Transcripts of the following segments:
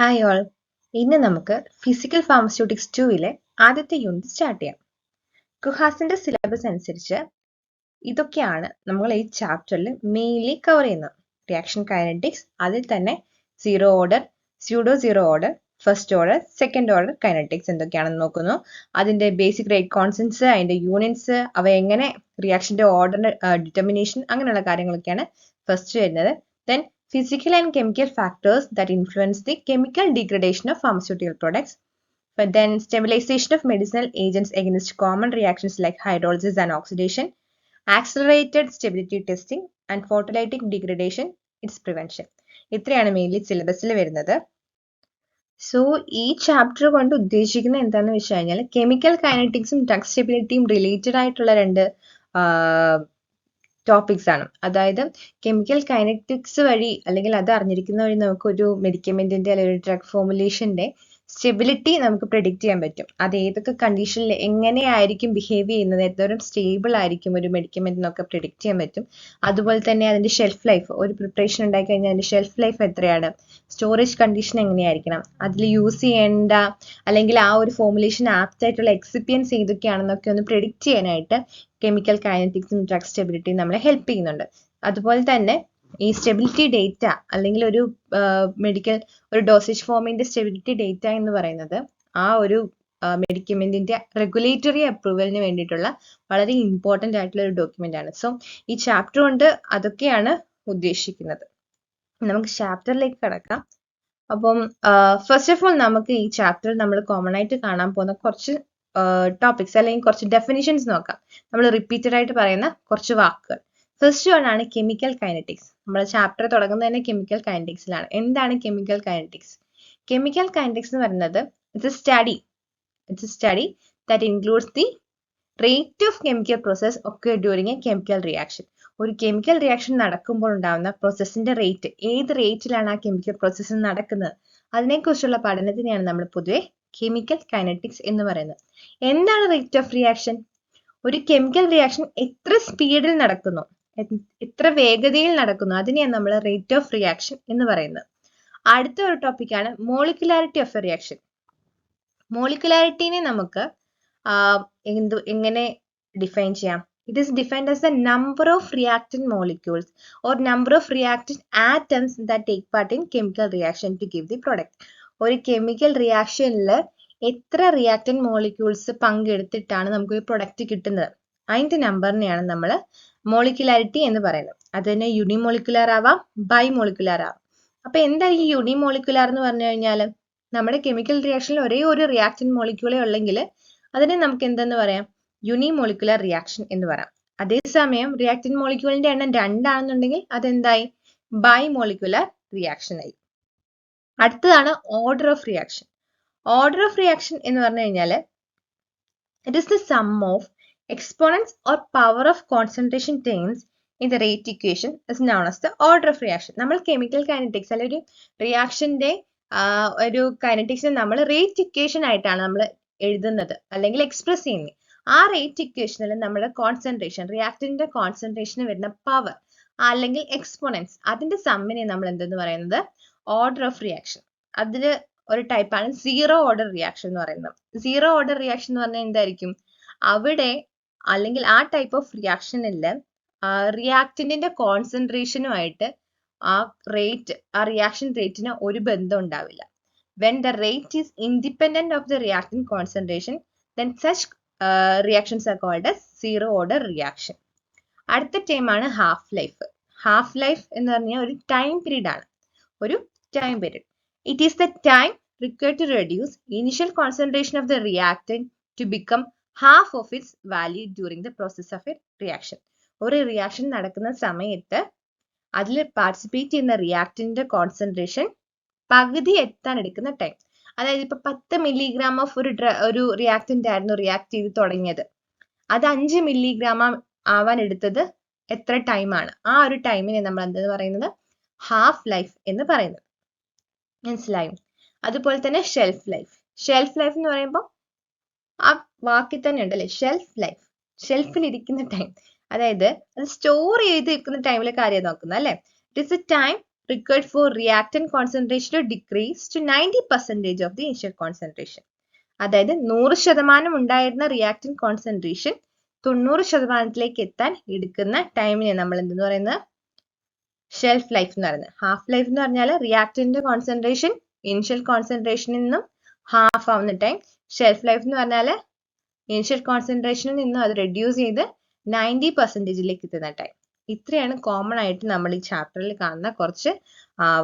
Hi all. ഇന്ന് നമുക്ക് physical pharmaceutics 2-ലെ ആദ്യത്തെ യൂണിറ്റ് സ്റ്റാർട്ട് ചെയ്യാം. കുഹാസിന്റെ സിലബസ് അനുസരിച്ച് ഇതൊക്കെയാണ് നമ്മൾ ഈ ചാപ്റ്ററിൽ മെയിൻലി കവർ ചെയ്യുന്നത്. റിയാക്ഷൻ കൈനറ്റിക്സ്, അതിൽ തന്നെ zero order, pseudo zero order, first order, second order kinetics എന്തൊക്കെയാണെന്ന് നോക്കുന്നു. അതിന്റെ ബേസിക് റേറ്റ് കോൺസ്റ്റൻസ്, അതിന്റെ യൂണിറ്റ്സ്, അവ എങ്ങനെ റിയാക്ഷന്റെ ഓർഡറിന്റെ ഡിറ്റർമിനേഷൻ, അങ്ങനെയുള്ള കാര്യങ്ങളൊക്കെയാണ് ഫസ്റ്റ് വരുന്നത്. Then physical and chemical factors that influence the chemical degradation of pharmaceutical products, but then stabilization of medicinal agents against common reactions like hydrolysis and oxidation, accelerated stability testing, and photolytic degradation, its prevention. ഇത്രയാണ് mainly സിലബസിൽ വരുന്നത്. So ഈ chapter കൊണ്ട് ഉദ്ദേശിക്കുന്നത് എന്താണെന്ന് വെച്ച് കഴിഞ്ഞാൽ chemical കൈനറ്റിക്സും drug സ്റ്റെബിലിറ്റിയും related ആയിട്ടുള്ള രണ്ട് ടോപ്പിക്സ് ആണ്. അതായത് കെമിക്കൽ കൈനറ്റിക്സ് വഴി അല്ലെങ്കിൽ അത് അറിഞ്ഞിരിക്കുന്ന വഴി നമുക്ക് ഒരു മെഡിക്കമെന്റിന്റെ അല്ലെങ്കിൽ ഒരു ഡ്രഗ് ഫോർമുലേഷന്റെ സ്റ്റെബിലിറ്റി നമുക്ക് പ്രെഡിക്റ്റ് ചെയ്യാൻ പറ്റും. അത് ഏതൊക്കെ കണ്ടീഷനിൽ എങ്ങനെയായിരിക്കും ബിഹേവ് ചെയ്യുന്നത്, എന്തോരം സ്റ്റേബിൾ ആയിരിക്കും ഒരു മെഡിക്കമെന്റ് എന്നൊക്കെ പ്രെഡിക്റ്റ് ചെയ്യാൻ പറ്റും. അതുപോലെ തന്നെ അതിന്റെ ഷെൽഫ് ലൈഫ്, ഒരു പ്രിപ്പറേഷൻ ഉണ്ടായി കഴിഞ്ഞാൽ അതിന്റെ ഷെൽഫ് ലൈഫ് എത്രയാണ്, സ്റ്റോറേജ് കണ്ടീഷൻ എങ്ങനെയായിരിക്കണം, അതിൽ യൂസ് ചെയ്യേണ്ട അല്ലെങ്കിൽ ആ ഒരു ഫോർമുലേഷൻ ആപ്റ്റ് ആയിട്ടുള്ള എക്സിപ്പിയൻസ് ഏതൊക്കെയാണെന്നൊക്കെ ഒന്ന് പ്രെഡിക്റ്റ് ചെയ്യാനായിട്ട് കെമിക്കൽ കൈനറ്റിക്സും ഡ്രഗ് സ്റ്റെബിലിറ്റിയും നമ്മളെ ഹെൽപ്പ് ചെയ്യുന്നുണ്ട്. അതുപോലെ തന്നെ ഈ സ്റ്റെബിലിറ്റി ഡേറ്റ അല്ലെങ്കിൽ ഒരു മെഡിക്കൽ ഒരു ഡോസേജ് ഫോമിന്റെ സ്റ്റെബിലിറ്റി ഡേറ്റ എന്ന് പറയുന്നത് ആ ഒരു മെഡിക്കമെന്റിന്റെ റെഗുലേറ്ററി അപ്രൂവലിന് വേണ്ടിയിട്ടുള്ള വളരെ ഇമ്പോർട്ടന്റ് ആയിട്ടുള്ള ഒരു ഡോക്യുമെന്റ് ആണ്. സോ ഈ ചാപ്റ്റർ കൊണ്ട് അതൊക്കെയാണ് ഉദ്ദേശിക്കുന്നത്. നമുക്ക് ചാപ്റ്ററിലേക്ക് കടക്കാം. അപ്പം ഫസ്റ്റ് ഓഫ് ഓൾ നമുക്ക് ഈ ചാപ്റ്ററിൽ നമ്മൾ കോമൺ ആയിട്ട് കാണാൻ പോകുന്ന കുറച്ച് ടോപ്പിക്സ് അല്ലെങ്കിൽ കുറച്ച് ഡെഫിനിഷൻസ് നോക്കാം. നമ്മൾ റിപ്പീറ്റഡ് ആയിട്ട് പറയുന്ന കുറച്ച് വാക്കുകൾ. ഫസ്റ്റ് വൺ ആണ് കെമിക്കൽ കൈനറ്റിക്സ്. നമ്മുടെ ചാപ്റ്റർ തുടങ്ങുന്നത് തന്നെ കെമിക്കൽ കൈനറ്റിക്സിലാണ്. എന്താണ് കെമിക്കൽ കൈനറ്റിക്സ്? കെമിക്കൽ കൈനറ്റിക്സ് എന്ന് പറയുന്നത് it's A study that includes the rate of chemical process ഒക്കെ ഡ്യൂറിങ് എ കെമിക്കൽ റിയാക്ഷൻ. ഒരു കെമിക്കൽ റിയാക്ഷൻ നടക്കുമ്പോൾ ഉണ്ടാകുന്ന പ്രോസസ്സിന്റെ റേറ്റ്, ഏത് റേറ്റിലാണ് ആ കെമിക്കൽ പ്രോസസ്സ് നടക്കുന്നത്, അതിനെക്കുറിച്ചുള്ള പഠനത്തിനെയാണ് നമ്മൾ പൊതുവെ കെമിക്കൽ കൈനറ്റിക്സ് എന്ന് പറയുന്നത്. എന്താണ് റേറ്റ് ഓഫ് റിയാക്ഷൻ? ഒരു കെമിക്കൽ റിയാക്ഷൻ എത്ര സ്പീഡിൽ നടക്കുന്നു, എത്ര വേഗതയിൽ നടക്കുന്നു, അതിനെയാണ് നമ്മൾ റേറ്റ് ഓഫ് റിയാക്ഷൻ എന്ന് പറയുന്നത്. അടുത്ത ഒരു ടോപ്പിക്കാണ് മോളിക്കുലാരിറ്റി ഓഫ് എ റിയാക്ഷൻ. മോളിക്കുലാരിറ്റിനെ നമുക്ക് എങ്ങനെ ഡിഫൈൻ ചെയ്യാം? It is defined as the number of reactant molecules or number of reactant atoms that take part in chemical reaction to give the product. ഒരു chemical റിയാക്ഷനിൽ എത്ര റിയാക്ടന്റ് മോളിക്യൂൾസ് പങ്കെടുത്തിട്ടാണ് നമുക്ക് ഒരു product കിട്ടുന്നത്, അതിന്റെ നമ്പറിനെയാണ് നമ്മൾ മോളിക്കുലാരിറ്റി എന്ന് പറയുന്നത്. അത് തന്നെ യൂണിമോളിക്കുലാർ ആവാം, ബൈമോളിക്കുലാർ ആവാം. അപ്പൊ എന്താണ് ഈ യൂണിമോളിക്കുലാർ എന്ന് പറഞ്ഞു കഴിഞ്ഞാൽ നമ്മുടെ കെമിക്കൽ റിയാക്ഷനിൽ ഒരേ ഒരു റിയാക്ടന്റ് മോളിക്യൂളേ ഉള്ളെങ്കിൽ അതിനെ നമുക്ക് എന്തെന്ന് പറയാം? യൂണിമോളിക്കുലർ റിയാക്ഷൻ എന്ന് പറയാം. അതേസമയം റിയാക്ടന്റ് മോളിക്യൂളിന്റെ എണ്ണം 2 ആണെന്നുണ്ടെങ്കിൽ അതെന്തായി? ബൈമോളിക്കുലർ റിയാക്ഷൻ ആയി. അടുത്തതാണ് order of reaction. Order of reaction എന്ന് പറഞ്ഞു കഴിഞ്ഞാൽ it is the sum of exponents or power of concentration terms in the rate equation is known as the order of reaction. നമ്മൾ കെമിക്കൽ കൈനറ്റിക്സ് അല്ലെങ്കിൽ ഒരു റിയാക്ഷന്റെ ഒരു കൈനറ്റിക്സിനെ നമ്മൾ റേറ്റ് ഇക്വേഷൻ ആയിട്ടാണ് നമ്മൾ എഴുതുന്നത് അല്ലെങ്കിൽ എക്സ്പ്രസ് ചെയ്യുന്നത്. ആ റേറ്റ് ഇക്വേഷനിൽ നമ്മുടെ കോൺസെൻട്രേഷൻ, റിയാക്ടന്റിന്റെ കോൺസെൻട്രേഷന് വരുന്ന പവർ അല്ലെങ്കിൽ എക്സ്പോണൻസ്, അതിന്റെ സമ്മിനെ നമ്മൾ എന്തെന്ന് പറയുന്നത്? Order of reaction. അതില് ഒരു ടൈപ്പാണ് സീറോ ഓർഡർ റിയാക്ഷൻ എന്ന് പറയുന്നത്. സീറോ ഓർഡർ റിയാക്ഷൻ എന്ന് പറഞ്ഞാൽ എന്തായിരിക്കും? അവിടെ അല്ലെങ്കിൽ ആ ടൈപ്പ് ഓഫ് റിയാക്ഷനിൽ റിയാക്ടന്റിന്റെ കോൺസെൻട്രേഷനുമായിട്ട് ആ റിയാക്ഷൻ റേറ്റിന് ഒരു ബന്ധം ഉണ്ടാവില്ല. When the rate is independent of the reactant concentration, then such reactions are called as zero order reaction. അടുത്ത ടൈം ആണ് ഹാഫ് ലൈഫ്. ഹാഫ് ലൈഫ് എന്ന് പറഞ്ഞാൽ ഒരു ടൈം പീരീഡ് ആണ്. ഒരു time period. It is the time required to reduce initial concentration of the reactant to become half of its value during the process of a reaction. ഒരു reaction നടക്കുന്ന സമയത്ത് അതിൽ participate ചെയ്യുന്ന റിയാക്ടന്റിന്റെ കോൺസെൻട്രേഷൻ പകുതി എത്താൻ എടുക്കുന്ന ടൈം. അതായത് ഇപ്പൊ 10 മില്ലിഗ്രാം ഓഫ് ഒരു റിയാക്ടന്റ് ആയിരുന്നു റിയാക്ട് ചെയ്ത് തുടങ്ങിയത്, അത് 5 മില്ലിഗ്രാം ആവാൻ എടുത്തത് എത്ര ടൈമാണ്? ആ ഒരു ടൈമിനെ നമ്മൾ എന്തെന്ന് പറയുന്നത്? ഹാഫ് ലൈഫ് എന്ന് പറയുന്നത്. മനസ്സിലായോ? അതുപോലെ തന്നെ ഷെൽഫ് ലൈഫ്. ഷെൽഫ് ലൈഫ് എന്ന് പറയുമ്പോൾ ആ വാക്കിൽ തന്നെ ഉണ്ടല്ലേ, ഷെൽഫ് ലൈഫ്, ഷെൽഫിൽ ഇരിക്കുന്ന ടൈം. അതായത് അത് സ്റ്റോർ ചെയ്ത് ഇരിക്കുന്ന ടൈമിലെ കാര്യം നോക്കുന്നത് അല്ലെ. It is A time required for reactant concentration to decrease to 90% of the initial concentration. അതായത് 100% ഉണ്ടായിരുന്ന റിയാക്റ്റന്റ് കോൺസെൻട്രേഷൻ 90%ത്തിലേക്ക് എത്താൻ എടുക്കുന്ന ടൈമിനെ നമ്മൾ എന്തെന്ന് പറയുന്നത് ഷെൽഫ് ലൈഫ് എന്ന് പറയുന്നത്. ഹാഫ് ലൈഫ് എന്ന് പറഞ്ഞാൽ റിയാക്റ്റന്റ് കോൺസെൻട്രേഷൻ ഇനിഷ്യൽ കോൺസെൻട്രേഷനിൽ നിന്നും ഹാഫ് ആവുന്ന ടൈം. ഷെൽഫ് ലൈഫ് എന്ന് പറഞ്ഞാൽ ഇനിഷ്യൽ കോൺസെൻട്രേഷനിൽ നിന്നും അത് റെഡ്യൂസ് ചെയ്ത് 90%ലേക്ക് എത്തുന്ന ടൈം. ഇത്രയാണ് കോമൺ ആയിട്ട് നമ്മൾ ഈ ചാപ്റ്ററിൽ കാണുന്ന കുറച്ച്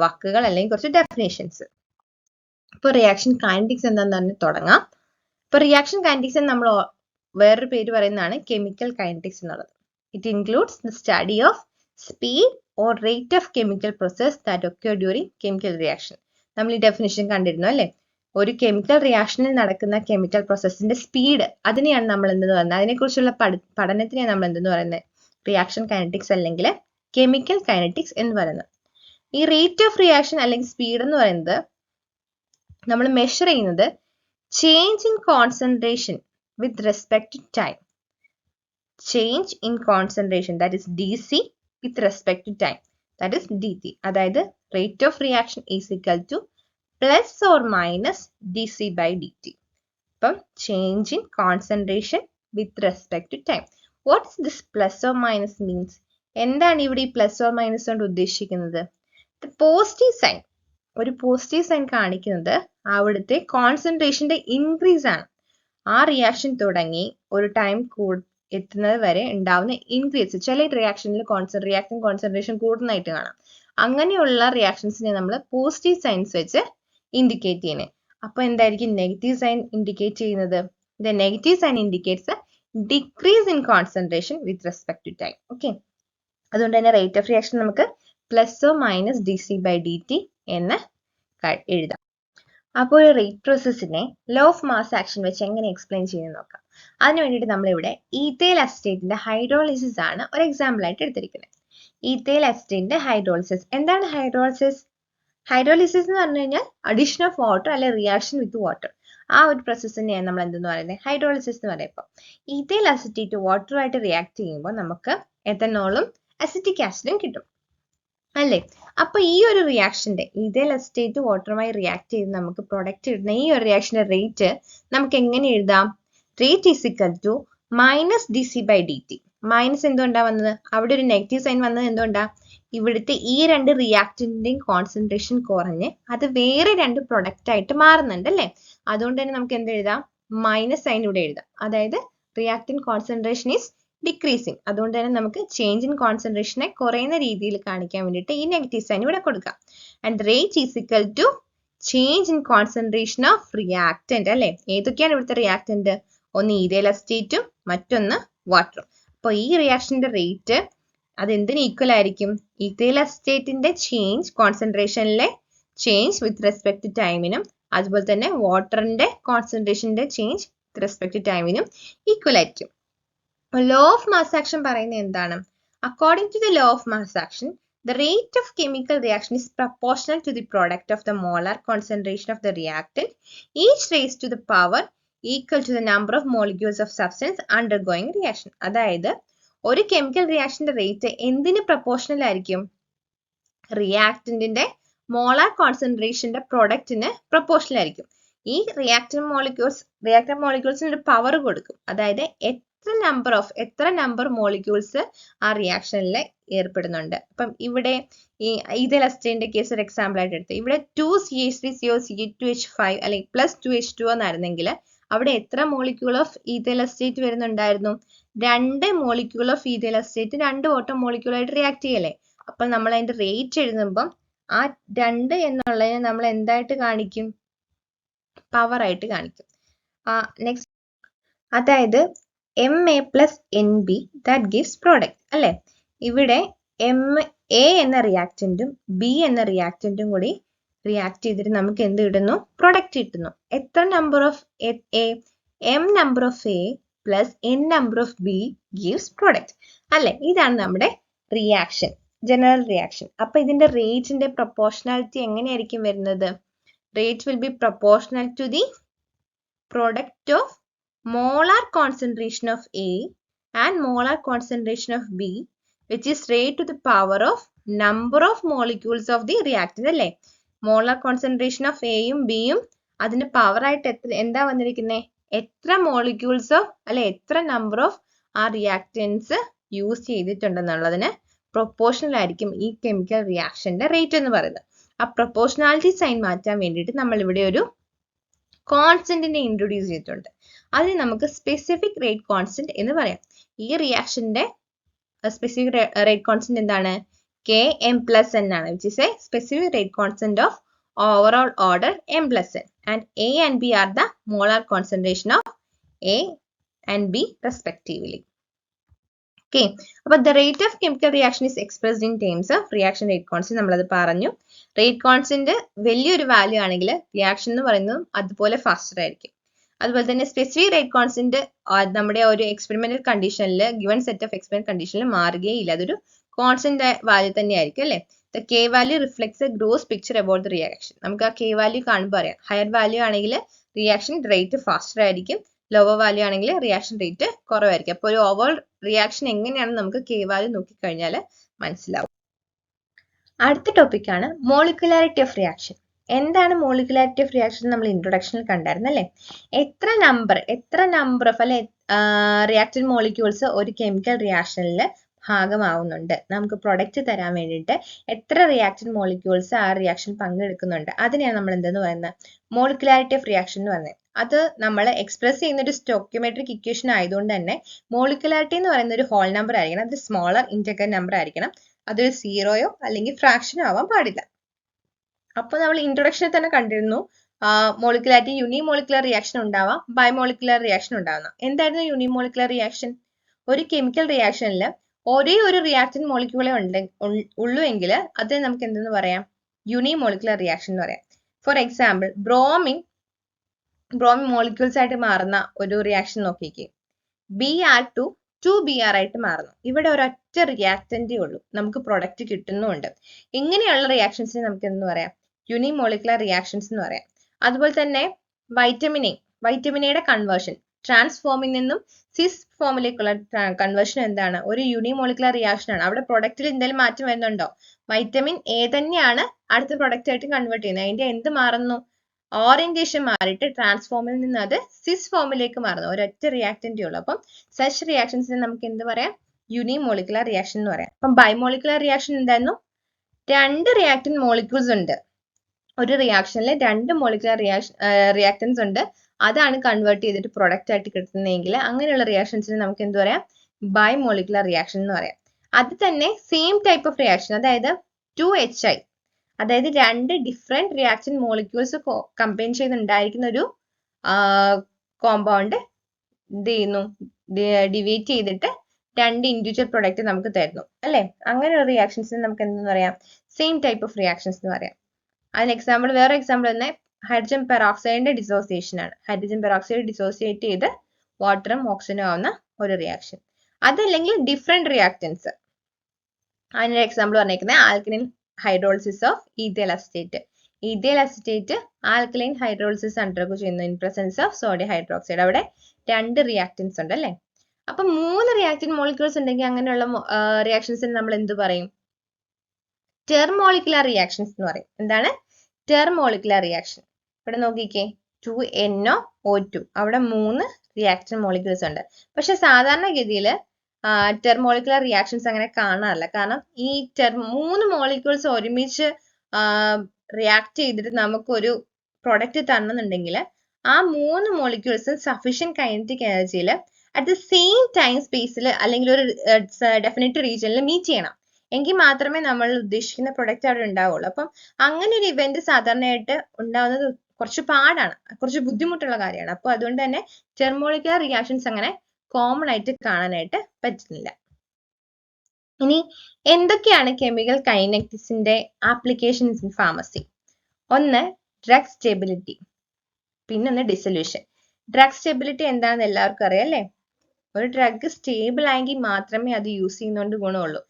വാക്കുകൾ അല്ലെങ്കിൽ കുറച്ച് ഡെഫിനേഷൻസ്. ഇപ്പോൾ റിയാക്ഷൻ കൈനറ്റിക്സ് എന്താണെന്ന് പറഞ്ഞ് തുടങ്ങാം. ഇപ്പോൾ റിയാക്ഷൻ കൈനറ്റിക്സ് നമ്മൾ വേറൊരു പേര് പറയുന്നതാണ് കെമിക്കൽ കൈനറ്റിക്സ് എന്നുള്ളത്. It includes the study of speed or rate of chemical process that occur during chemical reaction. നമ്മൾ ഈ ഡെഫിനേഷൻ കണ്ടിരുന്നു അല്ലേ? ഒരു കെമിക്കൽ റിയാക്ഷനിൽ നടക്കുന്ന കെമിക്കൽ പ്രോസസ്സിന്റെ സ്പീഡ്, അതിനെയാണ് നമ്മൾ എന്തെന്ന് പറയുന്നത്, അതിനെക്കുറിച്ചുള്ള പഠനത്തിനെയാണ് നമ്മൾ എന്തെന്ന് പറയുന്നത് റിയാക്ഷൻ കൈനറ്റിക്സ് അല്ലെങ്കിൽ കെമിക്കൽ കൈനറ്റിക്സ് എന്ന് പറയുന്നത്. ഈ റേറ്റ് ഓഫ് റിയാക്ഷൻ അല്ലെങ്കിൽ സ്പീഡ് എന്ന് പറയുന്നത് നമ്മൾ മെഷർ ചെയ്യുന്നത് change in concentration with respect to time. Change in concentration that is DC with respect to time that is DT. അതായത് rate of reaction is equal to plus or minus dC/dt. അപ്പം change in concentration with respect to time. What is this plus or minus means? എന്താണ് ഇവിടെ ഈ plus or minus കൊണ്ട് ഉദ്ദേശിക്കുന്നത്? Positive sign, ഒരു positive sign കാണിക്കുന്നത് അവിടുത്തെ കോൺസെൻട്രേഷന്റെ increase ആണ്. ആ റിയാക്ഷൻ തുടങ്ങി ഒരു ടൈം എത്തുന്നത് വരെ ഉണ്ടാവുന്ന ഇൻക്രീസ്. ചില റിയാക്ഷനിൽ റിയാക്ഷൻ കോൺസെൻട്രേഷൻ കൂടുന്നതായിട്ട് കാണാം. അങ്ങനെയുള്ള റിയാക്ഷൻസിനെ നമ്മൾ പോസിറ്റീവ് സൈൻസ് വെച്ച് ഇൻഡിക്കേറ്റ് ചെയ്യുന്നത്. അപ്പൊ എന്തായിരിക്കും നെഗറ്റീവ് സൈൻ ഇൻഡിക്കേറ്റ് ചെയ്യുന്നത്? The negative sign indicates decrease in concentration with respect to time. Okay, അതുകൊണ്ട് തന്നെ റേറ്റ് ഓഫ് റിയാക്ഷൻ നമുക്ക് പ്ലസ് ഓർ മൈനസ് dC/dt എന്ന് എഴുതാം. അപ്പോൾ ഒരു റേറ്റ് പ്രോസസ്സിനെ ലോ ഓഫ് മാസ് ആക്ഷൻ വെച്ച് എങ്ങനെ എക്സ്പ്ലെയിൻ ചെയ്യുന്നത് നോക്കാം. അതിന് വേണ്ടിയിട്ട് നമ്മളിവിടെ ഈഥൈൽ അസിറ്റേറ്റിന്റെ ഹൈഡ്രോളിസിസ് ആണ് ഒരു എക്സാമ്പിൾ ആയിട്ട് എടുത്തിരിക്കുന്നത്. ഈഥൈൽ അസിറ്റേറ്റിന്റെ ഹൈഡ്രോളിസിസ്. എന്താണ് ഹൈഡ്രോളിസിസ്? ഹൈഡ്രോളിസിസ് എന്ന് പറഞ്ഞു കഴിഞ്ഞാൽ അഡീഷൻ ഓഫ് വാട്ടർ അല്ലെ റിയാക്ഷൻ വിത്ത് വാട്ടർ. ആ ഒരു പ്രോസസ്സിനെയാണ് നമ്മൾ എന്തെന്ന് പറയുന്നത് ഹൈഡ്രോളിസിസ് എന്ന് പറയുമ്പോൾ. ഈഥൈൽ അസിറ്റേറ്റ് വാട്ടറുമായിട്ട് റിയാക്ട് ചെയ്യുമ്പോൾ നമുക്ക് എഥനോളും അസിറ്റിക് ആസിഡും കിട്ടും അല്ലേ? അപ്പൊ ഈ ഒരു റിയാക്ഷന്റെ ഈഥൈൽ അസിറ്റേറ്റ് വാട്ടറുമായി റിയാക്ട് ചെയ്ത് നമുക്ക് പ്രൊഡക്റ്റ് കിട്ടുന്ന ഈ ഒരു റിയാക്ഷന്റെ റേറ്റ് നമുക്ക് എങ്ങനെ എഴുതാം? Rate is equal to minus dC/dt. Minus എന്തുകൊണ്ടാ വന്നത്? അവിടെ ഒരു നെഗറ്റീവ് സൈൻ വന്നത് എന്തുകൊണ്ടാ? ഇവിടുത്തെ ഈ രണ്ട് റിയാക്ടന്റിന്റെയും കോൺസെൻട്രേഷൻ കുറഞ്ഞ് അത് വേറെ രണ്ട് പ്രൊഡക്റ്റ് ആയിട്ട് മാറുന്നുണ്ട് അല്ലേ? അതുകൊണ്ട് തന്നെ നമുക്ക് എന്ത് എഴുതാം? മൈനസ് സൈൻ ഇവിടെ എഴുതാം. അതായത് റിയാക്ടന്റ് കോൺസെൻട്രേഷൻ ഈസ് ഡിക്രീസിങ്. അതുകൊണ്ട് തന്നെ നമുക്ക് ചേഞ്ച് ഇൻ കോൺസെൻട്രേഷനെ കുറയുന്ന രീതിയിൽ കാണിക്കാൻ വേണ്ടിയിട്ട് ഈ നെഗറ്റീവ് സൈൻ ഇവിടെ കൊടുക്കാം. And rate is equal to change in concentration of reactant അല്ലെ? ഏതൊക്കെയാണ് ഇവിടുത്തെ റിയാക്ടന്റ്? ഒന്ന് ഈഥൈൽ അസിറ്റേറ്റും മറ്റൊന്ന് വാട്ടറും. അപ്പോൾ ഈ റിയാക്ഷന്റെ റേറ്റ് അത് എന്തിന് ഈക്വൽ ആയിരിക്കും? ഈഥൈൽ അസിറ്റേറ്റിന്റെ ചേഞ്ച് കോൺസെൻട്രേഷനിലെ ചേഞ്ച് വിത്ത് റെസ്പെക്ട് ടു ടൈമിനും അതുപോലെ തന്നെ വാട്ടറിന്റെ കോൺസെൻട്രേഷന്റെ ചേഞ്ച് വിത്ത് റെസ്പെക്ട് ടു ടൈമിനും ഈക്വൽ ആയിരിക്കും. ലോ ഓഫ് മാസ് ആക്ഷൻ പറയുന്നത് എന്താണ്? According to the law of mass action, the rate of chemical reaction is proportional to the product of the molar concentration of the reactant, each raised to the power equal to the number of molecules of substance undergoing reaction. അതായത് ഒരു chemical റിയാക്ഷന്റെ rate എന്തിന് proportional ആയിരിക്കും? റിയാക്ടന്റിന്റെ molar കോൺസെൻട്രേഷന്റെ പ്രൊഡക്റ്റിന് proportional ആയിരിക്കും. ഈ reactor മോളിക്യൂൾസിന് ഒരു power കൊടുക്കും. അതായത് എത്ര നമ്പർ മോളിക്യൂൾസ് ആ റിയാക്ഷനിൽ ഏർപ്പെടുന്നുണ്ട്. അപ്പം ഇവിടെ ഈ ഈഥൈൽ അസിറ്റേറ്റിന്റെ കേസ് ഒരു എക്സാമ്പിൾ ആയിട്ട് എടുത്ത് ഇവിടെ 2CH3CO, അല്ലെങ്കിൽ +2H2O എന്നായിരുന്നെങ്കിൽ അവിടെ എത്ര മോളിക്യൂൾ ഓഫ് ഈഥൈൽ അസിറ്റേറ്റ് വരുന്നുണ്ടായിരുന്നു? 2 molecule of ethyl acetate 2 water molecule ആയിട്ട് റിയാക്ട് ചെയ്യല്ലേ? അപ്പൊ നമ്മൾ അതിന്റെ റേറ്റ് എഴുതുമ്പം ആ 2 എന്നുള്ളതിനെ നമ്മൾ എന്തായിട്ട് കാണിക്കും? പവർ ആയിട്ട് കാണിക്കും. നെക്സ്റ്റ്, അതായത് MA + NB that gives product അല്ലെ? ഇവിടെ A എന്ന റിയാക്ടന്റും B എന്ന റിയാക്ടന്റും കൂടി റിയാക്ട് ചെയ്തിട്ട് നമുക്ക് എന്ത് കിട്ടുന്നു? പ്രൊഡക്റ്റ് കിട്ടുന്നു. എത്ര number of A? M number of A + N number of B gives product അല്ലെ? ഇതാണ് നമ്മുടെ റിയാക്ഷൻ, ജനറൽ റിയാക്ഷൻ. അപ്പൊ ഇതിന്റെ റേറ്റിന്റെ പ്രൊപ്പോർഷണാലിറ്റി എങ്ങനെയായിരിക്കും വരുന്നത്? Rate will be proportional to the product of molar concentration of A and molar concentration of B, which is raised to the power of number of molecules of the reactant അല്ലേ. Molar concentration of എയും ബിയും അതിന്റെ power ആയിട്ട് എന്താ വന്നിരിക്കുന്നത്, എത്ര molecules of അല്ലെ എത്ര നമ്പർ ഓഫ് ആ റിയാക്ടൻസ് യൂസ് ചെയ്തിട്ടുണ്ടെന്നുള്ളതിന് പ്രൊപ്പോർഷണൽ ആയിരിക്കും ഈ കെമിക്കൽ റിയാക്ഷന്റെ റേറ്റ് എന്ന് പറയുന്നത്. ആ പ്രൊപ്പോർഷണാലിറ്റി സൈൻ മാറ്റാൻ വേണ്ടിയിട്ട് നമ്മൾ ഇവിടെ ഒരു കോൺസ്റ്റന്റിനെ ഇൻട്രൊഡ്യൂസ് ചെയ്തിട്ടുണ്ട്. അതിന് നമുക്ക് സ്പെസിഫിക് റേറ്റ് കോൺസ്റ്റന്റ് എന്ന് പറയാം. ഈ റിയാക്ഷന്റെ സ്പെസിഫിക് റേറ്റ് കോൺസ്റ്റന്റ് എന്താണ്, Km+n ആണ്, which is a specific rate constant of overall order m+n, and A and B are the molar concentration of A and B respectively. Okay, അപ്പോൾ the rate of chemical reaction is expressed in terms of reaction rate constant. നമ്മളത് പറഞ്ഞു. Rate constant വലിയൊരു value ആണെങ്കിൽ reaction എന്ന് പറയുന്നതും അതുപോലെ faster ആയിരിക്കും. അതുപോലെ തന്നെ സ്പെസിഫിക് റേറ്റ് കോൺസ്റ്റന്റ് നമ്മുടെ ഒരു എക്സ്പെരിമെന്റൽ കണ്ടീഷനിൽ ഗിവൺ സെറ്റ് ഓഫ് എക്സ്പെരിമെന്റ് കണ്ടീഷനിൽ മാറുകയില്ല, അതൊരു കോൺസ്റ്റന്റ് വാല്യൂ തന്നെ ആയിരിക്കും അല്ലേ. The K value reflects A gross picture about the reaction. നമുക്ക് ആ കെ വാല്യൂ കാണുമ്പോൾ അറിയാം. ഹയർ വാല്യൂ ആണെങ്കിൽ റിയാക്ഷൻ റേറ്റ് ഫാസ്റ്റർ ആയിരിക്കും, ലോവർ വാല്യൂ ആണെങ്കിൽ റിയാക്ഷൻ റേറ്റ് കുറവായിരിക്കും. അപ്പോൾ ഒരു ഓവർ റിയാക്ഷൻ എങ്ങനെയാണെന്ന് നമുക്ക് കെ വാല്യൂ നോക്കിക്കഴിഞ്ഞാൽ മനസ്സിലാവും. അടുത്ത ടോപ്പിക്കാണ് മോളിക്കുലാരിറ്റി ഓഫ് റിയാക്ഷൻ. എന്താണ് മോളിക്കുലാരിറ്റി ഓഫ് റിയാക്ഷൻ നമ്മൾ ഇൻട്രൊഡക്ഷനിൽ കണ്ടായിരുന്നു അല്ലേ. എത്ര നമ്പർ ഓഫ് അല്ലെ റിയാക്റ്റന്റ് മോളിക്യൂൾസ് ഒരു കെമിക്കൽ റിയാക്ഷനിൽ ഭാഗമാവുന്നുണ്ട്, നമുക്ക് പ്രൊഡക്റ്റ് തരാൻ വേണ്ടിയിട്ട് എത്ര റിയാക്റ്റന്റ് മോളിക്യൂൾസ് ആ റിയാക്ഷൻ പങ്കെടുക്കുന്നുണ്ട്, അതിനെയാണ് നമ്മൾ എന്തെന്ന് പറയുന്നത്, മോളിക്കുലാരിറ്റി ഓഫ് റിയാക്ഷൻ എന്ന് പറയുന്നത്. അത് നമ്മൾ എക്സ്പ്രസ് ചെയ്യുന്ന ഒരു സ്റ്റോക്യോമെട്രിക് ഇക്വേഷൻ ആയതുകൊണ്ട് തന്നെ മോളിക്കുലാരിറ്റി എന്ന് പറയുന്ന ഒരു ഹോൾ നമ്പർ ആയിരിക്കണം, അത് സ്മോളർ ഇന്റഗ്രൽ നമ്പർ ആയിരിക്കണം, അതൊരു സീറോയോ അല്ലെങ്കിൽ ഫ്രാക്ഷനോ ആവാൻ പാടില്ല. അപ്പോൾ നമ്മൾ ഇൻട്രൊഡക്ഷനിൽ തന്നെ കണ്ടിരുന്നു മോളിക്കുലാരിറ്റി യൂണിമോളിക്കുലർ റിയാക്ഷൻ ഉണ്ടാവാം, ബൈമോളിക്കുലർ റിയാക്ഷൻ ഉണ്ടാവുന്ന. എന്തായിരുന്നു യൂണിമോളിക്കുലർ റിയാക്ഷൻ? ഒരു കെമിക്കൽ റിയാക്ഷനിൽ ഒരേ ഒരു റിയാക്റ്റന്റ് മോളിക്യൂളെ ഉള്ളൂ എങ്കിൽ അത് നമുക്ക് എന്തെന്ന് പറയാം, യൂണിമോളിക്കുലർ റിയാക്ഷൻ എന്ന് പറയാം. ഫോർ എക്സാമ്പിൾ ബ്രോമിൻ മോളിക്യൂൾസ് ആയിട്ട് മാറുന്ന ഒരു റിയാക്ഷൻ നോക്കിക്കേ, Br2 2Br ആയിട്ട് മാറുന്നു. ഇവിടെ ഒരൊറ്റ റിയാക്റ്റന്റേ ഉള്ളൂ, നമുക്ക് പ്രൊഡക്റ്റ് കിട്ടുന്നുമുണ്ട്. ഇങ്ങനെയുള്ള റിയാക്ഷൻസിനെ നമുക്ക് എന്തെന്ന് പറയാം, യൂണിമോളിക്കുലർ റിയാക്ഷൻസ് എന്ന് പറയാം. അതുപോലെ തന്നെ വൈറ്റമിൻ എയുടെ കൺവേർഷൻ ട്രാൻസ്ഫോമിൽ നിന്നും സിസ് ഫോമിലേക്കുള്ള കൺവേർഷൻ എന്താണ്, ഒരു യൂണിമോളിക്കുലർ റിയാക്ഷൻ ആണ്. അവിടെ പ്രൊഡക്റ്റിൽ എന്തെങ്കിലും മാറ്റം വരുന്നുണ്ടോ? വൈറ്റമിൻ എ തന്നെയാണ് അടുത്ത പ്രൊഡക്റ്റ് ആയിട്ട് കൺവേർട്ട് ചെയ്യുന്നത്, അതിന്റെ എന്ത് മാറുന്നു, ഓറിയന്റേഷൻ മാറിയിട്ട് ട്രാൻസ്ഫോമിൽ നിന്ന് അത് സിസ് ഫോമിലേക്ക് മാറുന്നു. ഒരൊറ്റ റിയാക്റ്റന്റേ ഉള്ളൂ. അപ്പം സച്ച് റിയാക്ഷൻസിനെ നമുക്ക് എന്ത് പറയാം, യൂണിമോളിക്കുലർ റിയാക്ഷൻ എന്ന് പറയാം. അപ്പം ബൈമോളിക്കുലർ റിയാക്ഷൻ എന്തായിരുന്നു, രണ്ട് റിയാക്റ്റന്റ് മോളിക്യൂൾസ് ഉണ്ട്, ഒരു റിയാക്ഷനിൽ രണ്ട് മോളിക്കുലർ റിയാക്ടൻസ് ഉണ്ട്, അതാണ് കൺവേർട്ട് ചെയ്തിട്ട് പ്രൊഡക്റ്റ് ആയിട്ട് കിട്ടുന്നതെങ്കിൽ അങ്ങനെയുള്ള റിയാക്ഷൻസിന് നമുക്ക് എന്ത് പറയാം, ബൈമോളിക്കുലർ റിയാക്ഷൻ എന്ന് പറയാം. അത് തന്നെ സെയിം ടൈപ്പ് ഓഫ് റിയാക്ഷൻ, അതായത് 2HI, അതായത് രണ്ട് ഡിഫറെന്റ് റിയാക്ഷൻ മോളിക്യൂൾസ് കമ്പൈൻ ചെയ്തുണ്ടായിരിക്കുന്ന ഒരു കോമ്പൗണ്ട് എന്ത് ചെയ്യുന്നു, ഡിവൈഡ് ചെയ്തിട്ട് രണ്ട് ഇൻഡിവിജ്വൽ പ്രൊഡക്റ്റ് നമുക്ക് തരുന്നു അല്ലെ. അങ്ങനെയുള്ള റിയാക്ഷൻസിന് നമുക്ക് എന്തെന്ന് പറയാം, സെയിം ടൈപ്പ് ഓഫ് റിയാക്ഷൻസ് എന്ന് പറയാം. അതിന് എക്സാമ്പിൾ, വേറെ എക്സാമ്പിൾ തന്നെ ഹൈഡ്രജൻ പെറോക്സൈഡിന്റെ ഡിസോസിയേഷൻ ആണ്. ഹൈഡ്രജൻ പെറോക്സൈഡ് ഡിസോസിയേറ്റ് ചെയ്ത് വാട്ടറും ഓക്സിജനും ആവുന്ന ഒരു റിയാക്ഷൻ. അതല്ലെങ്കിൽ ഡിഫറെന്റ് റിയാക്ടൻസ്, അതിനൊരു എക്സാമ്പിൾ പറഞ്ഞേക്കുന്നത് alkaline hydrolysis of ethyl acetate. Ethyl acetate alkaline hydrolysis undergo ചെയ്യുന്നു in presence of sodium hydroxide. അവിടെ രണ്ട് റിയാക്ടൻസ് ഉണ്ട് അല്ലെ. അപ്പൊ 3 റിയാക്റ്റന്റ് മോളിക്യൂൾസ് ഉണ്ടെങ്കിൽ അങ്ങനെയുള്ള റിയാക്ഷൻസിന് നമ്മൾ എന്ത് പറയും, ടെർമോളിക്കുലർ റിയാക്ഷൻസ് എന്ന് പറയും. എന്താണ് ടെർമോളിക്കുലർ റിയാക്ഷൻ? ഇവിടെ നോക്കിക്കേ, 2NO2, അവിടെ 3 റിയാക്റ്റന്റ് മോളിക്യൂൾസ് ഉണ്ട്. പക്ഷെ സാധാരണഗതിയിൽ ടെർമോളിക്കുലർ റിയാക്ഷൻസ് അങ്ങനെ കാണാറില്ല. കാരണം ഈ 3 മോളിക്യൂൾസ് ഒരുമിച്ച് റിയാക്ട് ചെയ്തിട്ട് നമുക്കൊരു പ്രൊഡക്റ്റ് തരണമെന്നുണ്ടെങ്കിൽ ആ 3 മോളിക്യൂൾസും സഫീഷ്യന്റ് കൈനറ്റിക് എനർജിയിൽ അറ്റ് ദ സെയിം ടൈം സ്പേസിൽ അല്ലെങ്കിൽ ഒരു ഡെഫിനറ്റ് റീജിയനിൽ മീറ്റ് ചെയ്യണം, എങ്കിൽ മാത്രമേ നമ്മൾ ഉദ്ദേശിക്കുന്ന പ്രൊഡക്റ്റ് അവിടെ ഉണ്ടാവുള്ളൂ. അപ്പം അങ്ങനെ ഒരു ഇവന്റ് സാധാരണയായിട്ട് ഉണ്ടാവുന്നത് കുറച്ച് പാടാണ്, കുറച്ച് ബുദ്ധിമുട്ടുള്ള കാര്യമാണ്. അപ്പോൾ അതുകൊണ്ട് തന്നെ ടെർമോളിക്കുലർ റിയാക്ഷൻസ് അങ്ങനെ കോമൺ ആയിട്ട് കാണാനായിട്ട് പറ്റുന്നില്ല. ഇനി എന്തൊക്കെയാണ് കെമിക്കൽ കൈനറ്റിക്സിന്റെ ആപ്ലിക്കേഷൻസ് ഇൻ ഫാർമസി? ഒന്ന് ഡ്രഗ് സ്റ്റെബിലിറ്റി, പിന്നൊന്ന് ഡിസൊല്യൂഷൻ. ഡ്രഗ് സ്റ്റെബിലിറ്റി എന്താണെന്ന് എല്ലാവർക്കും അറിയാം അല്ലേ. ഒരു ഡ്രഗ് സ്റ്റേബിൾ ആയെങ്കിൽ മാത്രമേ അത് യൂസ് ചെയ്യുന്നതുകൊണ്ട് ഗുണമുള്ളൂ.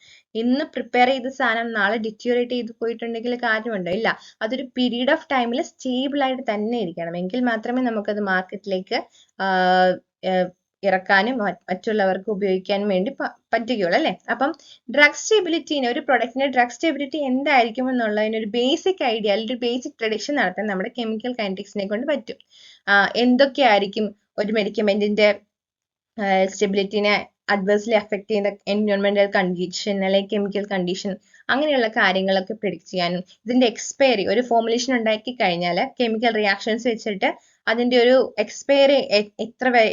ഇന്ന് പ്രിപ്പയർ ചെയ്ത സാധനം നാളെ ഡിറ്റോറിയേറ്റ് ചെയ്ത് പോയിട്ടുണ്ടെങ്കിൽ കാര്യമുണ്ടോ? ഇല്ല. അതൊരു പീരീഡ് ഓഫ് ടൈമിൽ സ്റ്റേബിൾ ആയിട്ട് തന്നെ ഇരിക്കണം, എങ്കിൽ മാത്രമേ നമുക്കത് മാർക്കറ്റിലേക്ക് ഇറക്കാനും മറ്റുള്ളവർക്ക് ഉപയോഗിക്കാനും വേണ്ടി പറ്റുകയുള്ളൂ അല്ലേ. അപ്പം ഡ്രഗ് സ്റ്റെബിലിറ്റിനെ, ഒരു പ്രൊഡക്റ്റിന്റെ ഡ്രഗ് സ്റ്റെബിലിറ്റി എന്തായിരിക്കും എന്നുള്ളതിന് ഒരു ബേസിക് ഐഡിയ അല്ലെങ്കിൽ ഒരു ബേസിക് പ്രഡിക്ഷൻ നടത്താൻ നമ്മുടെ കെമിക്കൽ കൈനറ്റിക്സിനെ കൊണ്ട് പറ്റും. എന്തൊക്കെയായിരിക്കും ഒരു മെഡിക്കമെന്റിന്റെ സ്റ്റെബിലിറ്റിനെ അഡ്വേഴ്സ്ലി അഫക്ട് ചെയ്യുന്ന എൻവയോൺമെന്റൽ കണ്ടീഷൻ അല്ലെങ്കിൽ കെമിക്കൽ കണ്ടീഷൻ, അങ്ങനെയുള്ള കാര്യങ്ങളൊക്കെ പ്രിഡിക്ട് ചെയ്യാനും ഇതിന്റെ എക്സ്പയറി, ഒരു ഫോർമുലേഷൻ ഉണ്ടാക്കി കഴിഞ്ഞാൽ കെമിക്കൽ റിയാക്ഷൻസ് വെച്ചിട്ട് അതിന്റെ ഒരു എക്സ്പയറി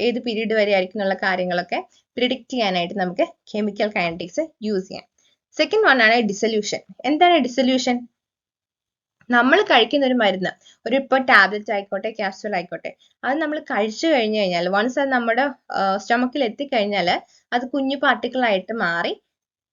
ഏത് പീരീഡ് വരെ ആയിരിക്കും എന്നുള്ള കാര്യങ്ങളൊക്കെ പ്രിഡിക്ട് ചെയ്യാനായിട്ട് നമുക്ക് കെമിക്കൽ കൈനറ്റിക്സ് യൂസ് ചെയ്യാം. സെക്കൻഡ് വൺ ആണ് ഡിസൊല്യൂഷൻ. എന്താണ് ഡിസൊല്യൂഷൻ? നമ്മൾ കഴിക്കുന്ന ഒരു മരുന്ന്, ഒരു ഇപ്പോൾ ടാബ്ലറ്റ് ആയിക്കോട്ടെ ക്യാപ്സ്യൂൾ ആയിക്കോട്ടെ, അത് നമ്മൾ കഴിച്ചു കഴിഞ്ഞു കഴിഞ്ഞാൽ വൺസ് അത് നമ്മുടെ സ്റ്റൊമക്കിൽ എത്തിക്കഴിഞ്ഞാൽ അത് കുഞ്ഞു പാർട്ടിക്കിൾ ആയിട്ട് മാറി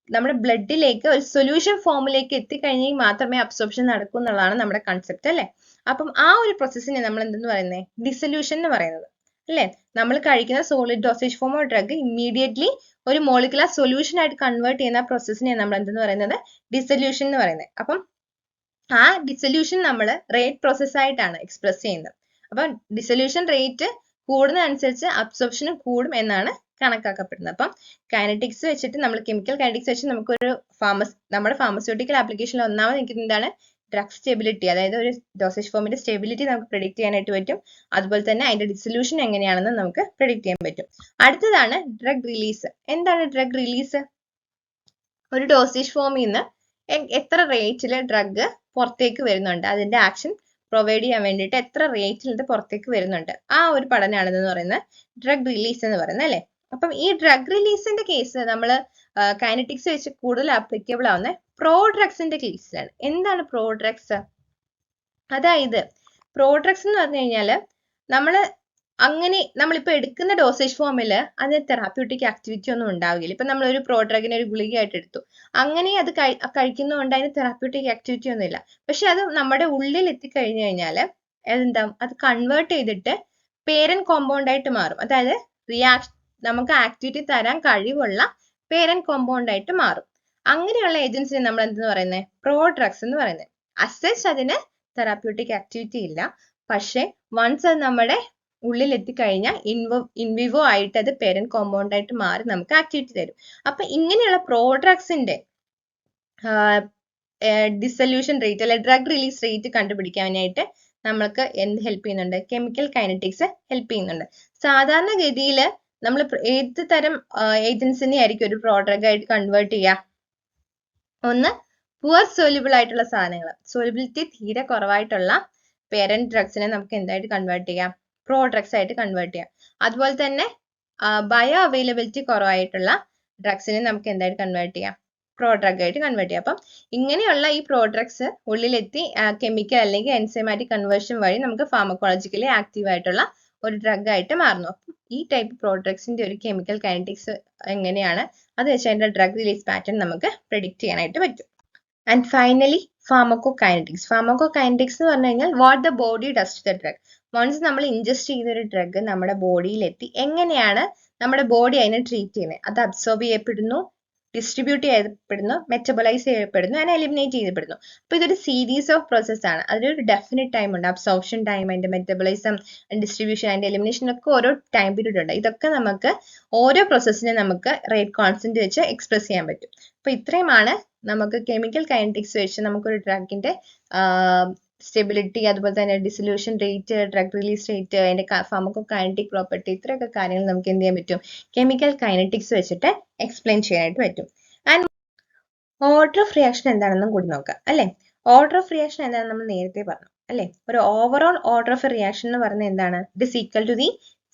നമ്മുടെ ബ്ലഡിലേക്ക് ഒരു സൊല്യൂഷൻ ഫോമിലേക്ക് എത്തിക്കഴിഞ്ഞാൽ മാത്രമേ അബ്സോർപ്ഷൻ നടക്കൂ എന്നുള്ളതാണ് നമ്മുടെ കൺസെപ്റ്റ് അല്ലേ. അപ്പം ആ ഒരു പ്രോസസ്സിനെ നമ്മൾ എന്തെന്ന് പറയുന്നത്? ഡിസൊല്യൂഷൻ എന്ന് പറയുന്നത് അല്ലേ. നമ്മൾ കഴിക്കുന്ന solid dosage form of drug immediately ഒരു മോളിക്കുലർ സൊല്യൂഷൻ ആയിട്ട് കൺവേർട്ട് ചെയ്യുന്ന പ്രോസസ്സിനെ നമ്മൾ എന്തെന്ന് പറയുന്നത്? ഡിസൊല്യൂഷൻ എന്ന് പറയുന്നത്. അപ്പം ആ ഡിസൊല്യൂഷൻ നമ്മൾ റേറ്റ് പ്രോസസ് ആയിട്ടാണ് എക്സ്പ്രസ് ചെയ്യുന്നത്. അപ്പം ഡിസൊല്യൂഷൻ റേറ്റ് കൂടുന്നതനുസരിച്ച് അബ്സോർപ്ഷനും കൂടും എന്നാണ് കണക്കാക്കപ്പെടുന്നത്. അപ്പം കൈനറ്റിക്സ് വെച്ചിട്ട് നമ്മൾ കെമിക്കൽ കൈനറ്റിക്സ് വെച്ച് നമുക്കൊരു നമ്മുടെ ഫാർമസ്യൂട്ടിക്കൽ ആപ്ലിക്കേഷനിൽ ഒന്നാമത് നിൽക്കുന്നത് എന്താണ്? ഡ്രഗ് സ്റ്റെബിലിറ്റി, അതായത് ഒരു ഡോസേജ് ഫോമിന്റെ സ്റ്റെബിലിറ്റി നമുക്ക് പ്രെഡിക്ട് ചെയ്യാനായിട്ട് പറ്റും. അതുപോലെ തന്നെ അതിന്റെ ഡിസൊല്യൂഷൻ എങ്ങനെയാണെന്ന് നമുക്ക് പ്രെഡിക്ട് ചെയ്യാൻ പറ്റും. അടുത്തതാണ് ഡ്രഗ് റിലീസ്. എന്താണ് ഡ്രഗ് റിലീസ്? ഒരു ഡോസേജ് ഫോമിൽ നിന്ന് എത്ര റേറ്റിൽ ഡ്രഗ് പുറത്തേക്ക് വരുന്നുണ്ട്, അതിന്റെ ആക്ഷൻ പ്രൊവൈഡ് ചെയ്യാൻ വേണ്ടിയിട്ട് എത്ര റേറ്റിൽ ഇത് പുറത്തേക്ക് വരുന്നുണ്ട്, ആ ഒരു പഠനമാണെന്ന് പറയുന്നത് ഡ്രഗ് റിലീസ് എന്ന് പറയുന്നത് അല്ലേ. അപ്പം ഈ ഡ്രഗ് റിലീസിന്റെ കേസ് നമ്മൾ കൈനറ്റിക്സ് വെച്ച് കൂടുതൽ ആപ്ലിക്കബിൾ ആവുന്ന പ്രോഡ്രഗ്സിന്റെ കേസിലാണ്. എന്താണ് പ്രോഡ്രഗ്സ്? അതായത് പ്രോഡ്രഗ്സ് എന്ന് പറഞ്ഞു കഴിഞ്ഞാൽ നമ്മളിപ്പോ എടുക്കുന്ന ഡോസേജ് ഫോമിൽ അതിന് തെറാപ്യൂട്ടിക് ആക്ടിവിറ്റി ഒന്നും ഉണ്ടാവില്ല. ഇപ്പൊ നമ്മൾ ഒരു പ്രോഡ്രഗിനെ ഒരു ഗുളികയായിട്ട് എടുത്തു, അങ്ങനെ അത് കഴിക്കുന്നതുകൊണ്ട് അതിന് തെറാപ്യൂട്ടിക് ആക്ടിവിറ്റി ഒന്നും ഇല്ല. പക്ഷെ അത് നമ്മുടെ ഉള്ളിൽ എത്തിക്കഴിഞ്ഞു കഴിഞ്ഞാൽ അത് കൺവേർട്ട് ചെയ്തിട്ട് പേരന്റ് കോമ്പൗണ്ട് ആയിട്ട് മാറും. അതായത് നമുക്ക് ആക്ടിവിറ്റി തരാൻ കഴിവുള്ള പേരന്റ് കോമ്പൗണ്ട് ആയിട്ട് മാറും. അങ്ങനെയുള്ള ഏജൻസിനെ നമ്മൾ എന്തെന്ന് പറയുന്നത്? പ്രോഡ്രഗ്സ് എന്ന് പറയുന്നത്. അസച്ച് അതിന് തെറാപ്യൂട്ടിക് ആക്ടിവിറ്റി ഇല്ല, പക്ഷെ വൺസ് അത് നമ്മുടെ ഉള്ളിൽ എത്തിക്കഴിഞ്ഞാൽ ഇൻവിവോ ആയിട്ട് അത് പേരന്റ് കോമ്പൗണ്ട് ആയിട്ട് മാറി നമുക്ക് ആക്ടിവിറ്റി തരും. അപ്പൊ ഇങ്ങനെയുള്ള പ്രോഡ്രഗ്സിന്റെ ഡിസൊല്യൂഷൻ റേറ്റ് അല്ലെ ഡ്രഗ് റിലീസ് റേറ്റ് കണ്ടുപിടിക്കാനായിട്ട് നമ്മൾക്ക് എന്ത് ഹെൽപ്പ് ചെയ്യുന്നുണ്ട്? കെമിക്കൽ കൈനറ്റിക്സ് ഹെൽപ്പ് ചെയ്യുന്നുണ്ട്. സാധാരണഗതിയിൽ നമ്മൾ ഏത് തരം ഏജൻസിനെ ആയിരിക്കും ഒരു പ്രോഡ്രഗ് ആയിട്ട് കൺവേർട്ട് ചെയ്യുക? ഒന്ന്, പുവർ സോല്യൂബിൾ ആയിട്ടുള്ള സാധനങ്ങൾ, സോല്യൂബിലിറ്റി തീരെ കുറവായിട്ടുള്ള പേരന്റ് ഡ്രഗ്സിനെ നമുക്ക് എന്തായിട്ട് കൺവേർട്ട് ചെയ്യാം? പ്രോഡ്രഗ്സ് ആയിട്ട് കൺവേർട്ട് ചെയ്യാം. അതുപോലെ തന്നെ ബയോ അവൈലബിലിറ്റി കുറവായിട്ടുള്ള ഡ്രഗ്സിനെ നമുക്ക് എന്തായിട്ട് കൺവേർട്ട് ചെയ്യാം? പ്രോഡ്രഗ് ആയിട്ട് കൺവേർട്ട് ചെയ്യാം. അപ്പം ഇങ്ങനെയുള്ള ഈ പ്രോഡ്രഗ്സ് ഉള്ളിലെത്തി കെമിക്കൽ അല്ലെങ്കിൽ എൻസൈമാറ്റിക് കൺവേർഷൻ വഴി നമുക്ക് ഫാർമക്കോളജിക്കലി ആക്റ്റീവ് ആയിട്ടുള്ള ഒരു ഡ്രഗ് ആയിട്ട് മാറുന്നു. അപ്പം ഈ ടൈപ്പ് പ്രോഡക്ട്സിന്റെ ഒരു കെമിക്കൽ കൈനറ്റിക്സ് എങ്ങനെയാണ്, അത് വെച്ച് അതിന്റെ ഡ്രഗ് റിലീസ് പാറ്റേൺ നമുക്ക് പ്രെഡിക്ട് ചെയ്യാനായിട്ട് പറ്റും. And finally pharmacokinetics. ഫാർമക്കോകൈനറ്റിക്സ് എന്ന് പറഞ്ഞു കഴിഞ്ഞാൽ what the body does to the drug. Once നമ്മൾ ഇൻജസ്റ്റ് ചെയ്തൊരു ഡ്രഗ് നമ്മുടെ ബോഡിയിലെത്തി എങ്ങനെയാണ് നമ്മുടെ ബോഡി അതിനെ ട്രീറ്റ് ചെയ്യുന്നത്? അത് അബ്സോർബ് ചെയ്യപ്പെടുന്നു, ഡിസ്ട്രിബ്യൂട്ട് ചെയ്യപ്പെടുന്നു, മെറ്റബോളൈസ് ചെയ്യപ്പെടുന്നു, അതിനെ എലിമിനേറ്റ് ചെയ്യപ്പെടുന്നു. അപ്പൊ ഇതൊരു സീരീസ് ഓഫ് പ്രോസസ് ആണ്. അതിനൊരു ഡെഫിനിറ്റ് ടൈം ഉണ്ട്. അബ്സോർപ്ഷൻ ടൈം, അതിന്റെ മെറ്റബോളിസം, ഡിസ്ട്രിബ്യൂഷൻ, അതിന്റെ എലിമിനേഷൻ ഒക്കെ ഓരോ ടൈം പീരീഡ് ഉണ്ട്. ഇതൊക്കെ നമുക്ക് ഓരോ പ്രോസസ്സിനെ നമുക്ക് റേറ്റ് കോൺസ്റ്റന്റ് വെച്ച് എക്സ്പ്രസ് ചെയ്യാൻ പറ്റും. അപ്പൊ ഇത്രയുമാണ് നമുക്ക് കെമിക്കൽ കൈനറ്റിക്സ് വെച്ച് നമുക്കൊരു ഡ്രഗിന്റെ സ്റ്റെബിലിറ്റി, അതുപോലെ തന്നെ dissolution rate, drug release rate, അതിന്റെ ഫാർമക്കോകൈനറ്റിക് പ്രോപ്പർട്ടി, ഇത്രയൊക്കെ കാര്യങ്ങൾ നമുക്ക് എന്ത് ചെയ്യാൻ പറ്റും? കെമിക്കൽ കൈനറ്റിക്സ് വെച്ചിട്ട് എക്സ്പ്ലെയിൻ ചെയ്യാനായിട്ട് പറ്റും. ആൻഡ് ഓർഡർ ഓഫ് റിയാക്ഷൻ എന്താണെന്നും കൂടി നോക്കാം അല്ലെ. ഓർഡർ ഓഫ് റിയാക്ഷൻ എന്താണെന്ന് നമ്മൾ നേരത്തെ പറഞ്ഞു അല്ലെ. ഒരു ഓവറോൾ ഓർഡർ ഓഫ് റിയാക്ഷൻ എന്ന് പറയുന്നത് എന്താണ്? It is equal to the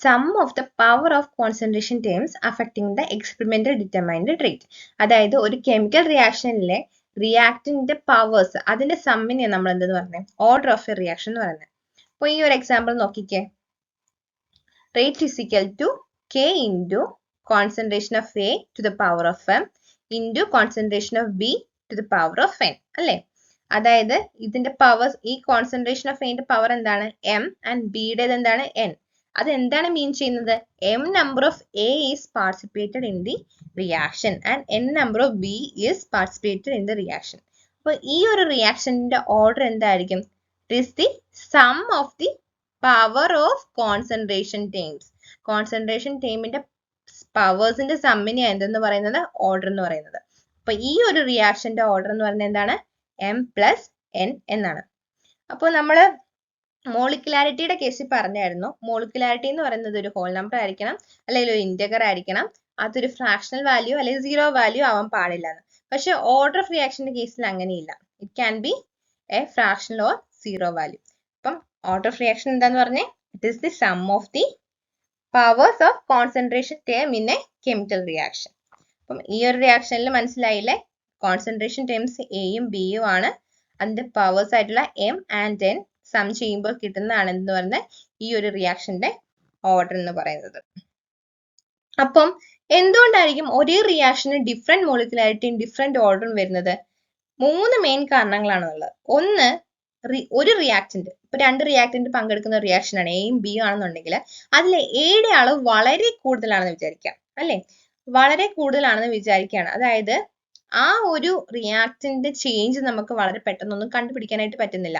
sum of the power of concentration terms affecting the experimental determined rate. അതായത് ഒരു കെമിക്കൽ റിയാക്ഷനിലെ റിയാക്ടന്റിന്റെ പവേഴ്സ്, അതിന്റെ സമ്മിനെ നമ്മൾ എന്തെന്ന് പറഞ്ഞത്? ഓർഡർ ഓഫ് എ റിയാക്ഷൻ എന്ന് പറയുന്നത്. അപ്പൊ ഈ ഒരു എക്സാമ്പിൾ നോക്കിക്കേ. Rate is equal to k into concentration of A to the power of M into concentration of B to the power of N അല്ലെ. അതായത് ഇതിന്റെ പവേഴ്സ്, ഈ കോൺസെൻട്രേഷൻ ഓഫ് എന്റെ പവർ എന്താണ്? M ആൻഡ് ബിയുടേത് എന്താണ്? N. അത് എന്താണ് മീൻ ചെയ്യുന്നത്? M number of A is participated in the reaction and N number of B is participated in the reaction. അപ്പോൾ ഈ ഒരു റിയാക്ഷന്റെ ഓർഡർ എന്തായിരിക്കും? It is the sum of the power of concentration terms. Concentration ടേമിന്റെ പവേഴ്സിന്റെ സമ്മിനെ എന്തെന്ന് പറയുന്നത് order എന്ന് പറയുന്നത്. അപ്പൊ ഈ ഒരു റിയാക്ഷന്റെ ഓർഡർ എന്ന് പറയുന്നത് എന്താണ് m+n എന്നാണ്. അപ്പോൾ നമ്മള് മോളിക്കുലാരിറ്റിയുടെ കേസിൽ പറഞ്ഞായിരുന്നു, മോളിക്കുലാരിറ്റി എന്ന് പറയുന്നത് ഒരു ഹോൾ നമ്പർ ആയിരിക്കണം, അല്ലെങ്കിൽ ഒരു ഇന്റഗർ ആയിരിക്കണം, അതൊരു ഫ്രാക്ഷണൽ വാല്യൂ അല്ലെങ്കിൽ 0 വാല്യൂ ആവാൻ പാടില്ല എന്ന്. പക്ഷെ ഓർഡർ ഓഫ് റിയാക്ഷന്റെ കേസിൽ അങ്ങനെയില്ല. It can be A fractional or 0 value. അപ്പം ഓർഡർ ഓഫ് റിയാക്ഷൻ എന്താന്ന് പറഞ്ഞേ, it is the sum of the powers of concentration term in A chemical reaction. അപ്പം ഈ ഒരു റിയാക്ഷനിൽ മനസ്സിലായില്ലേ, കോൺസെൻട്രേഷൻ ടേംസ് എയും ബിയും ആണ്, അതിന്റെ പവേഴ്സ് ആയിട്ടുള്ള m and n സം ചെയ്യുമ്പോൾ കിട്ടുന്നതാണ് എന്ന് പറഞ്ഞ ഈ ഒരു റിയാക്ഷന്റെ ഓർഡർ എന്ന് പറയുന്നത്. അപ്പം എന്തുകൊണ്ടായിരിക്കും ഒരേ റിയാക്ഷന് ഡിഫറെന്റ് മോളിക്കുലാരിറ്റിയും ഡിഫറെന്റ് ഓർഡറും വരുന്നത്? 3 മെയിൻ കാരണങ്ങളാണുള്ളത്. ഒന്ന്, ഒരു റിയാക്ടന്റ്, ഇപ്പൊ 2 റിയാക്ടന്റ് പങ്കെടുക്കുന്ന റിയാക്ഷൻ ആണ്, എയും ബിയും ആണെന്നുണ്ടെങ്കിൽ അതിൽ എയുടെ അളവ് വളരെ കൂടുതലാണെന്ന് വിചാരിക്കാം, അല്ലെ? വളരെ കൂടുതലാണെന്ന് വിചാരിക്കുകയാണ്. അതായത് ആ ഒരു റിയാക്ടന്റ് ചേഞ്ച് നമുക്ക് വളരെ പെട്ടെന്നൊന്നും കണ്ടുപിടിക്കാനായിട്ട് പറ്റുന്നില്ല.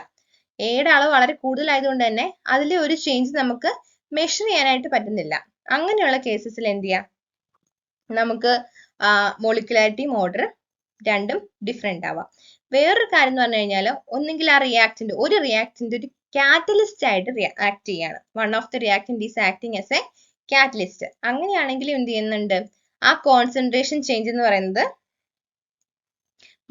എയുടെ അളവ് വളരെ കൂടുതലായതുകൊണ്ട് തന്നെ അതിലെ ഒരു ചേഞ്ച് നമുക്ക് മെഷർ ചെയ്യാനായിട്ട് പറ്റുന്നില്ല. അങ്ങനെയുള്ള കേസസിൽ എന്ത് ചെയ്യാം, നമുക്ക് മോളിക്കുലാരിറ്റിയും ഓർഡർ രണ്ടും ഡിഫറെന്റ് ആവാം. വേറൊരു കാര്യം എന്ന് പറഞ്ഞു കഴിഞ്ഞാൽ, ഒന്നെങ്കിൽ ആ റിയാക്ടന്റ്, ഒരു റിയാക്ടന്റ് ഒരു കാറ്റലിസ്റ്റ് ആയിട്ട് ആക്ട് ചെയ്യാണ്. One of the reactant is acting as A catalyst. അങ്ങനെയാണെങ്കിൽ എന്ത് ചെയ്യുന്നുണ്ട്, ആ കോൺസെൻട്രേഷൻ ചേഞ്ച് എന്ന് പറയുന്നത്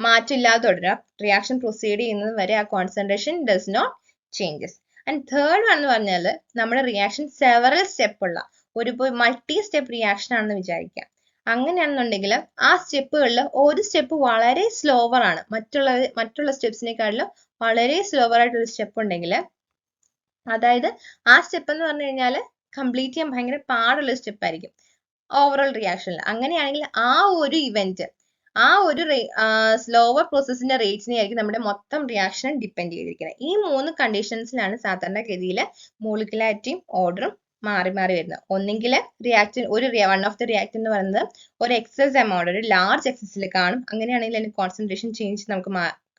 മാറ്റില്ലാതെ തുടരുക. റിയാക്ഷൻ പ്രൊസീഡ് ചെയ്യുന്നത് വരെ ആ concentration does not changes. And third one എന്ന് പറഞ്ഞാൽ, നമ്മുടെ റിയാക്ഷൻ സെവറൽ സ്റ്റെപ്പ് ഉള്ള ഒരു മൾട്ടി സ്റ്റെപ്പ് റിയാക്ഷൻ ആണെന്ന് വിചാരിക്കാം. അങ്ങനെയാണെന്നുണ്ടെങ്കിൽ ആ സ്റ്റെപ്പുകളിൽ ഒരു സ്റ്റെപ്പ് വളരെ സ്ലോവർ ആണ്, മറ്റുള്ള സ്റ്റെപ്സിനെക്കാട്ടിലും വളരെ സ്ലോവർ ആയിട്ടൊരു സ്റ്റെപ്പ് ഉണ്ടെങ്കിൽ, അതായത് ആ സ്റ്റെപ്പ് എന്ന് പറഞ്ഞു കഴിഞ്ഞാൽ കംപ്ലീറ്റ് ചെയ്യാൻ ഭയങ്കര പാടുള്ള സ്റ്റെപ്പ് ആയിരിക്കും ഓവറോൾ റിയാക്ഷനിൽ. അങ്ങനെയാണെങ്കിൽ ആ ഒരു ഇവന്റ്, ആ ഒരു സ്ലോവർ പ്രോസസ്സിന്റെ റേറ്റ്സിനെ ആയിരിക്കും നമ്മുടെ മൊത്തം റിയാക്ഷനെ ഡിപ്പെൻഡ് ചെയ്തിരിക്കുന്നത്. ഈ 3 കണ്ടീഷൻസിലാണ് സാധാരണഗതിയിൽ മോളിക്കുലാരിറ്റിയും ഓർഡറും മാറി മാറി വരുന്നത്. ഒന്നെങ്കിൽ വൺ ഓഫ് ദി റിയാക്ടന്റ് എന്ന് പറയുന്നത് ഒരു എക്സസ് എമൗണ്ട്, ഒരു ലാർജ് എക്സസിൽ കാണും. അങ്ങനെയാണെങ്കിൽ അതിന് കോൺസെൻട്രേഷൻ ചേഞ്ച് നമുക്ക്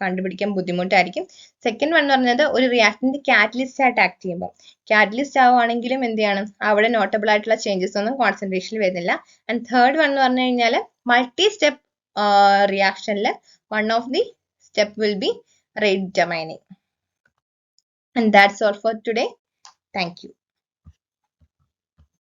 കണ്ടുപിടിക്കാൻ ബുദ്ധിമുട്ടായിരിക്കും. സെക്കൻഡ് വൺ എന്ന് പറയുന്നത് ഒരു റിയാക്ടന്റ് കാറ്റലിസ്റ്റ് ആയിട്ട് ആക്ട് ചെയ്യുമ്പോൾ, കാറ്റലിസ്റ്റ് ആവുകയാണെങ്കിലും എന്ത് ചെയ്യണം, അവിടെ നോട്ടബിൾ ആയിട്ടുള്ള ചേഞ്ചസ് ഒന്നും കോൺസെൻട്രേഷനിൽ വരുന്നില്ല. ആൻഡ് തേർഡ് വൺ എന്ന് പറഞ്ഞു കഴിഞ്ഞാൽ മൾട്ടി സ്റ്റെപ്പ് റിയാക്ഷനിൽ one of the step will be rate determining. And that's all for today. Thank you.